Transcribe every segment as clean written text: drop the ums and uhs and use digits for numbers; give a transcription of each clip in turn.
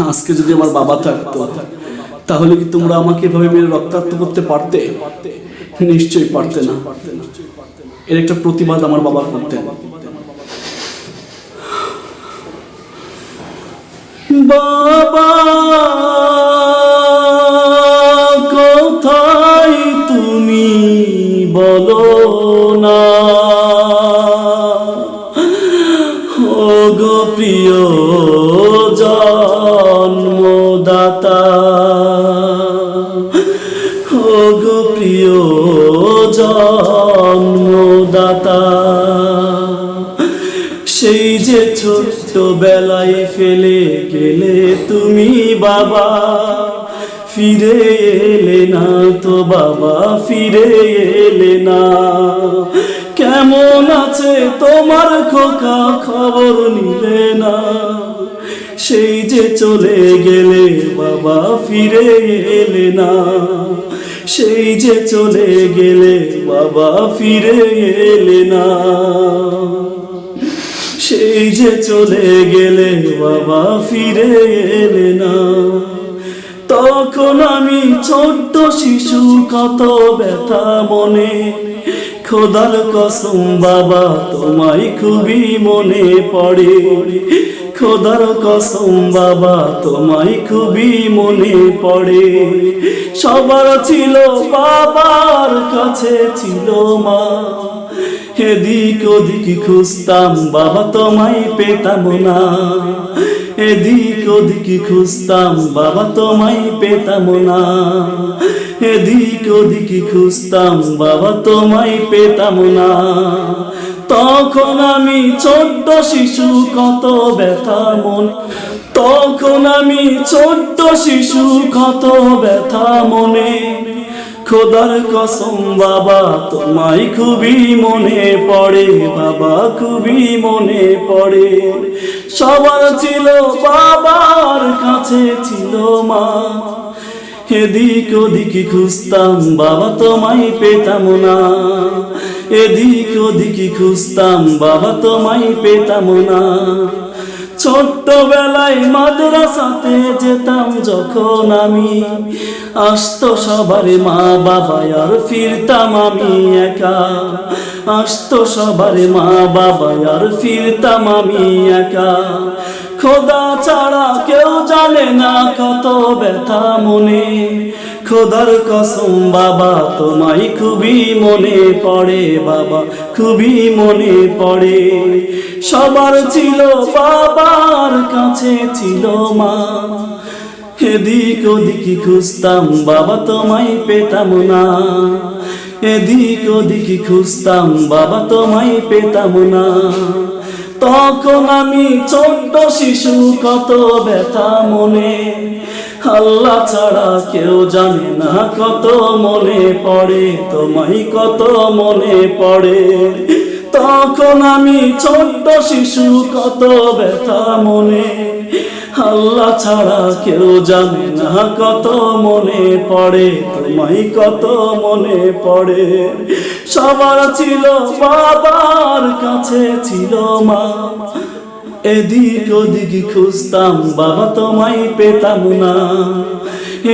আজকে যদি আমার বাবা থাকতো তাহলে কি তোমরা আমাকে এভাবে মেরে রক্তাক্ত করতে পারতে? নিশ্চয়ই পারতে না। এর একটা প্রতিবাদ আমার বাবা করতেন। বাবা কোথায় তুমি বলো না, ও গো প্রিয় জন্মদাতা, ও গো প্রিয় জন্মদাতা। সেই যে ছোট্ট বেলায় ফেলে গেলে তুমি বাবা, ফিরে এলে না তো বাবা, ফিরে এলে না। কেমন আছে তোমার খোকা, খবর নিলে না। সেই যে চলে গেলে বাবা, ফিরে এলে না। সেই যে চলে গেলে বাবা, ফিরে এলে না। সেই যে চলে গেলে বাবা, ফিরে এলে না। তখন আমি ছোট্ট শিশু, কত ব্যথা মনে। খোদার কসম বাবা, তোমায় খুবই মনে পড়ে। খোদার কসম বাবা, তোমায় খুবই মনে পড়ে। সবার ছিল বাবার কাছে ছিল মা, এদিক ওদিক খুঁজতাম বাবা, তোমায় পেতাম না। এদিক ওদিক খুঁজতাম বাবা, তোমায় পেতাম না। এদিক ওদিক খুঁজতাম বাবা, তোমায় পেতাম না। তখন আমি ছোট্ট শিশু, কত ব্যথা মন। তখন আমি ছোট্ট শিশু, কত ব্যথা মনে। খোদার কসম বাবা, তোমায় খুবই মনে পড়ে বাবা, খুবই মনে পড়ে। সবার ছিল বাবার কাছে ছিল মা, এদিক ওদিক খুঁজতাম বাবা, তোমায় পেতাম না। এদিক ওদিক খুঁজতাম বাবা, তোমায় পেতাম না। ছোট্টবেলায় মাদ্রাসাতে যেতাম যখন আমি, আসতো সবার মা বাবা, আর ফিরতাম আমি একা। আসতো সবার মা বাবা, আর ফিরতাম আমি একা। খোদা ছাড়া কেউ জানে না কত ব্যথা মনে। খোদার কসম বাবা, তোমায় খুবই মনে পড়ে বাবা, খুবই মনে পড়ে। সবার ছিল বাবার কাছে ছিল মা, এদিক ওদিক খুঁজতাম বাবা, তোমায় পেতাম না। এদিক ওদিক খুঁজতাম বাবা, তোমায় পেতাম না। তখন আমি ছোট্ট শিশু, কত ব্যথা মনে। আল্লাহ ছাড়া কেউ জানে না কত মনে পড়ে, তোমায় কত মনে পড়ে। তখন আমি ছোট্ট শিশু, কত ব্যথা মনে। আল্লাহ ছাড়া কেউ জানে না কত মনে পড়ে, তোমায় কত মনে পড়ে। সবার ছিল বাবার কাছে ছিল মা, এদিক ওদিক খুঁজতাম বাবা, তোমায় পেতাম না।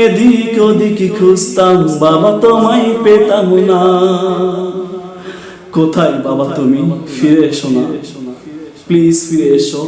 এদিক ওদিক খুঁজতাম বাবা, তোমায় পেতাম না। কোথায় বাবা তুমি? ফিরে এসো না, প্লিজ ফিরে এসো।